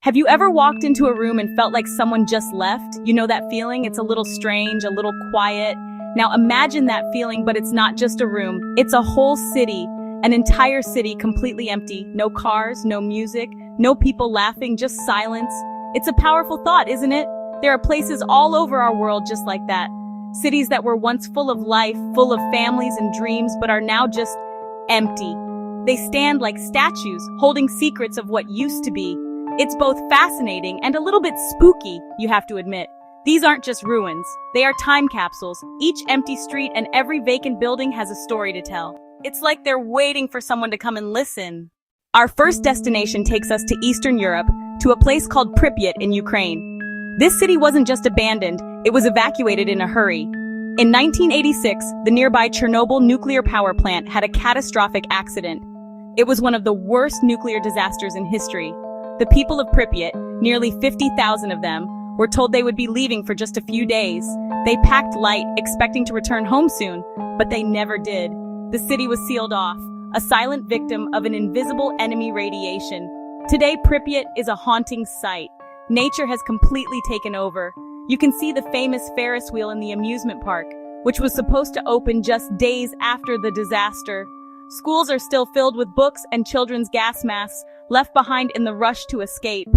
Have you ever walked into a room and felt like someone just left? You know that feeling? It's a little strange, a little quiet. Now imagine that feeling, but it's not just a room. It's a whole city, an entire city completely empty. No cars, no music, no people laughing, just silence. It's a powerful thought, isn't it? There are places all over our world just like that. Cities that were once full of life, full of families and dreams, but are now just empty. They stand like statues, holding secrets of what used to be. It's both fascinating and a little bit spooky, you have to admit. These aren't just ruins. They are time capsules. Each empty street and every vacant building has a story to tell. It's like they're waiting for someone to come and listen. Our first destination takes us to Eastern Europe, to a place called Pripyat in Ukraine. This city wasn't just abandoned, it was evacuated in a hurry. In 1986, the nearby Chernobyl nuclear power plant had a catastrophic accident. It was one of the worst nuclear disasters in history. The people of Pripyat, nearly 50,000 of them, were told they would be leaving for just a few days. They packed light, expecting to return home soon, but they never did. The city was sealed off, a silent victim of an invisible enemy radiation. Today, Pripyat is a haunting sight. Nature has completely taken over. You can see the famous Ferris wheel in the amusement park, which was supposed to open just days after the disaster. Schools are still filled with books and children's gas masks left behind in the rush to escape.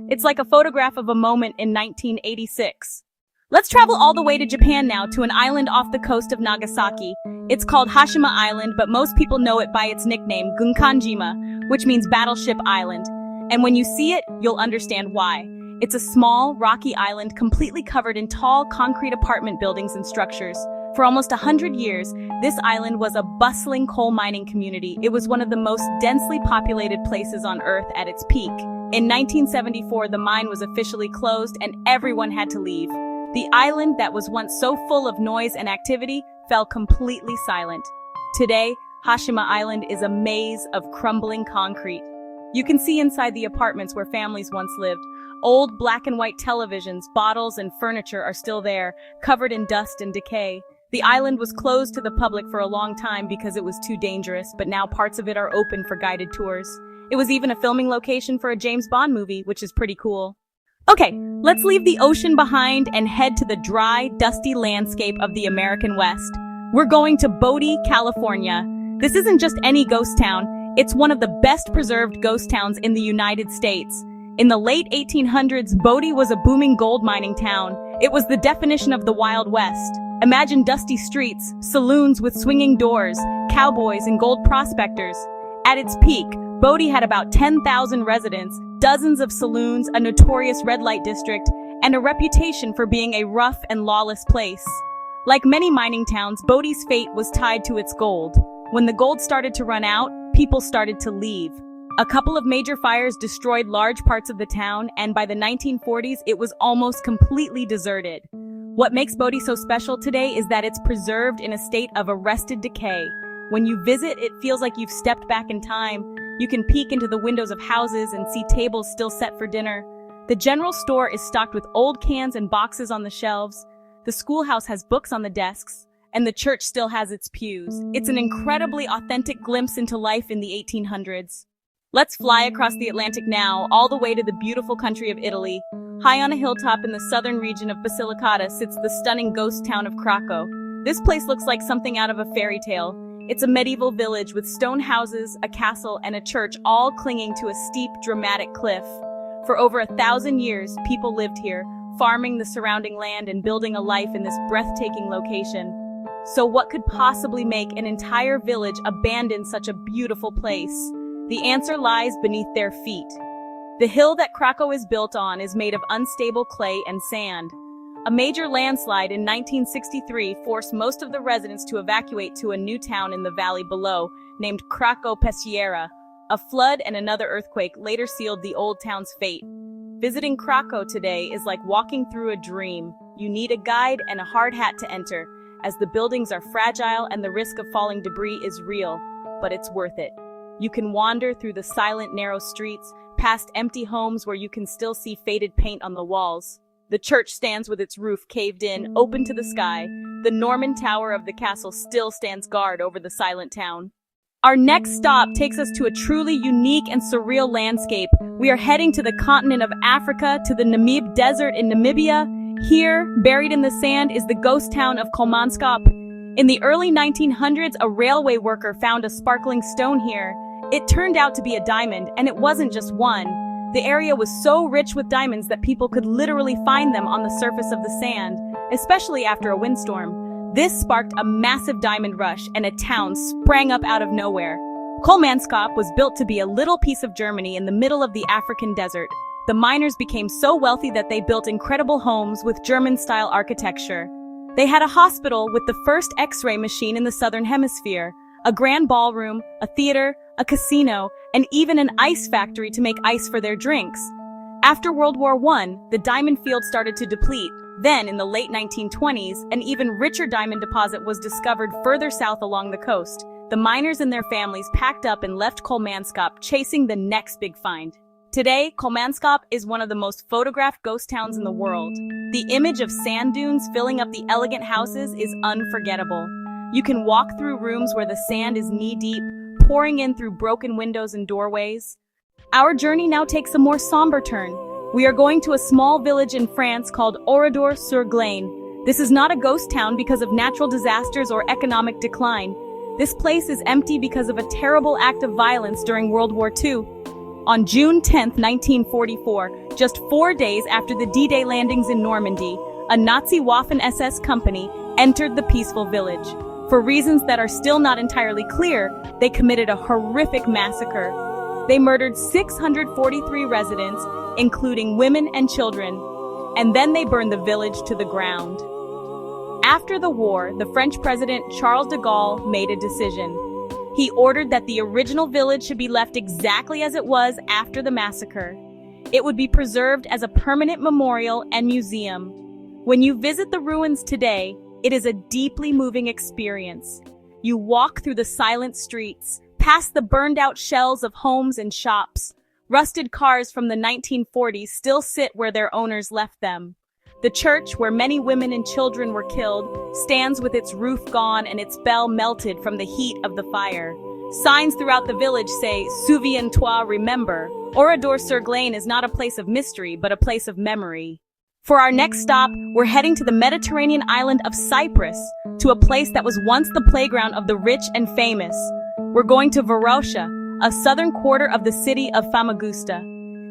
It's like a photograph of a moment in 1986. Let's travel all the way to Japan now, to an island off the coast of Nagasaki. It's called Hashima Island, but most people know it by its nickname, Gunkanjima, which means Battleship Island. And when you see it, you'll understand why. It's a small, rocky island completely covered in tall, concrete apartment buildings and structures. For almost 100 years, this island was a bustling coal mining community. It was one of the most densely populated places on Earth at its peak. In 1974, the mine was officially closed and everyone had to leave. The island that was once so full of noise and activity fell completely silent. Today, Hashima Island is a maze of crumbling concrete. You can see inside the apartments where families once lived. Old black and white televisions, bottles, and furniture are still there, covered in dust and decay. The island was closed to the public for a long time because it was too dangerous, but now parts of it are open for guided tours. It was even a filming location for a James Bond movie, which is pretty cool. Okay, let's leave the ocean behind and head to the dry, dusty landscape of the American West. We're going to Bodie, California. This isn't just any ghost town. It's one of the best preserved ghost towns in the United States. In the late 1800s, Bodie was a booming gold mining town. It was the definition of the Wild West. Imagine dusty streets, saloons with swinging doors, cowboys and gold prospectors. At its peak, Bodie had about 10,000 residents, dozens of saloons, a notorious red light district, and a reputation for being a rough and lawless place. Like many mining towns, Bodie's fate was tied to its gold. When the gold started to run out, people started to leave. A couple of major fires destroyed large parts of the town, and by the 1940s, it was almost completely deserted. What makes Bodie so special today is that it's preserved in a state of arrested decay. When you visit, it feels like you've stepped back in time. You can peek into the windows of houses and see tables still set for dinner. The general store is stocked with old cans and boxes on the shelves. The schoolhouse has books on the desks, and the church still has its pews. It's an incredibly authentic glimpse into life in the 1800s. Let's fly across the Atlantic now, all the way to the beautiful country of Italy. High on a hilltop in the southern region of Basilicata sits the stunning ghost town of Craco. This place looks like something out of a fairy tale. It's a medieval village with stone houses, a castle, and a church, all clinging to a steep, dramatic cliff. For over 1,000 years, people lived here, farming the surrounding land and building a life in this breathtaking location. So what could possibly make an entire village abandon such a beautiful place? The answer lies beneath their feet. The hill that Craco is built on is made of unstable clay and sand. A major landslide in 1963 forced most of the residents to evacuate to a new town in the valley below, named Craco Peschiera. A flood and another earthquake later sealed the old town's fate. Visiting Craco today is like walking through a dream. You need a guide and a hard hat to enter, as the buildings are fragile and the risk of falling debris is real, but it's worth it. You can wander through the silent, narrow streets, past empty homes where you can still see faded paint on the walls. The church stands with its roof caved in, open to the sky. The Norman tower of the castle still stands guard over the silent town. Our next stop takes us to a truly unique and surreal landscape. We are heading to the continent of Africa, to the Namib Desert in Namibia. Here, buried in the sand, is the ghost town of Kolmanskop. In the early 1900s, a railway worker found a sparkling stone here. It turned out to be a diamond, and it wasn't just one. The area was so rich with diamonds that people could literally find them on the surface of the sand, especially after a windstorm. This sparked a massive diamond rush, and a town sprang up out of nowhere. Kolmanskop was built to be a little piece of Germany in the middle of the African desert. The miners became so wealthy that they built incredible homes with German-style architecture. They had a hospital with the first X-ray machine in the southern hemisphere, a grand ballroom, a theater, a casino, and even an ice factory to make ice for their drinks. After World War I, the diamond field started to deplete. Then, in the late 1920s, an even richer diamond deposit was discovered further south along the coast. The miners and their families packed up and left Kolmanskop, chasing the next big find. Today, Kolmanskop is one of the most photographed ghost towns in the world. The image of sand dunes filling up the elegant houses is unforgettable. You can walk through rooms where the sand is knee-deep, pouring in through broken windows and doorways. Our journey now takes a more somber turn. We are going to a small village in France called Oradour-sur-Glane. This is not a ghost town because of natural disasters or economic decline. This place is empty because of a terrible act of violence during World War II. On June 10, 1944, just 4 days after the D-Day landings in Normandy, a Nazi Waffen-SS company entered the peaceful village. For reasons that are still not entirely clear, they committed a horrific massacre. They murdered 643 residents, including women and children, and then they burned the village to the ground. After the war, the French president Charles de Gaulle made a decision. He ordered that the original village should be left exactly as it was after the massacre. It would be preserved as a permanent memorial and museum. When you visit the ruins today, it is a deeply moving experience. You walk through the silent streets, past the burned-out shells of homes and shops. Rusted cars from the 1940s still sit where their owners left them. The church, where many women and children were killed, stands with its roof gone and its bell melted from the heat of the fire. Signs throughout the village say, "Souviens-toi, remember." Oradour-sur-Glane is not a place of mystery, but a place of memory. For our next stop, we're heading to the Mediterranean island of Cyprus, to a place that was once the playground of the rich and famous. We're going to Varosha, a southern quarter of the city of Famagusta.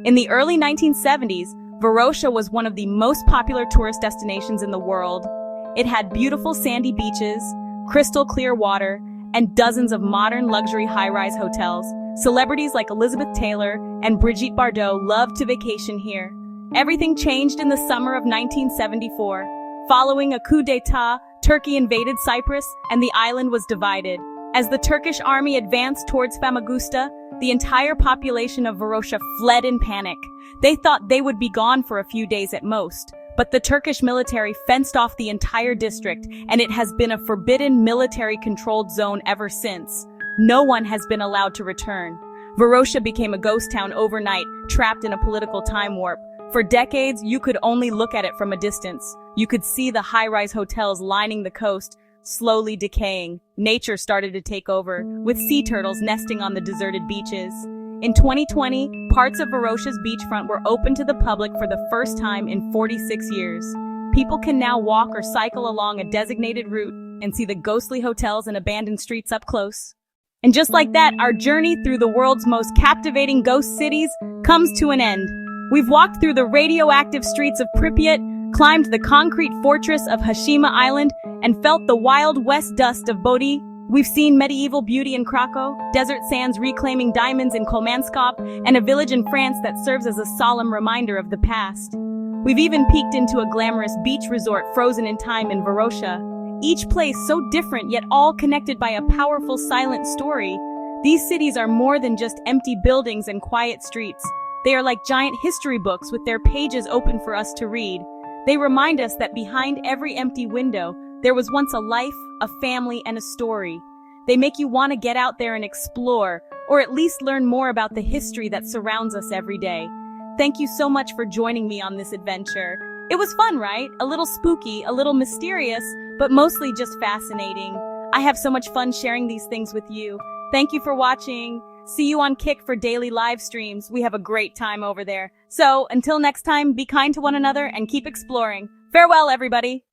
In the early 1970s, Varosha was one of the most popular tourist destinations in the world. It had beautiful sandy beaches, crystal clear water, and dozens of modern luxury high-rise hotels. Celebrities like Elizabeth Taylor and Brigitte Bardot loved to vacation here. Everything changed in the summer of 1974. Following a coup d'etat, Turkey invaded Cyprus and the island was divided. As the Turkish army advanced towards Famagusta, the entire population of Varosha fled in panic. They thought they would be gone for a few days at most. But the Turkish military fenced off the entire district, and it has been a forbidden military-controlled zone ever since. No one has been allowed to return. Varosha became a ghost town overnight, trapped in a political time warp. For decades, you could only look at it from a distance. You could see the high-rise hotels lining the coast, slowly decaying. Nature started to take over, with sea turtles nesting on the deserted beaches. In 2020, parts of Varosha's beachfront were open to the public for the first time in 46 years. People can now walk or cycle along a designated route and see the ghostly hotels and abandoned streets up close. And just like that, our journey through the world's most captivating ghost cities comes to an end. We've walked through the radioactive streets of Pripyat, climbed the concrete fortress of Hashima Island, and felt the Wild West dust of Bodie. We've seen medieval beauty in Craco, desert sands reclaiming diamonds in Kolmanskop, and a village in France that serves as a solemn reminder of the past. We've even peeked into a glamorous beach resort frozen in time in Varosha. Each place so different yet all connected by a powerful silent story. These cities are more than just empty buildings and quiet streets. They are like giant history books with their pages open for us to read. They remind us that behind every empty window, there was once a life, a family, and a story. They make you want to get out there and explore, or at least learn more about the history that surrounds us every day. Thank you so much for joining me on this adventure. It was fun, right? A little spooky, a little mysterious, but mostly just fascinating. I have so much fun sharing these things with you. Thank you for watching. See you on Kick for daily live streams. We have a great time over there. So, until next time, be kind to one another and keep exploring. Farewell, everybody.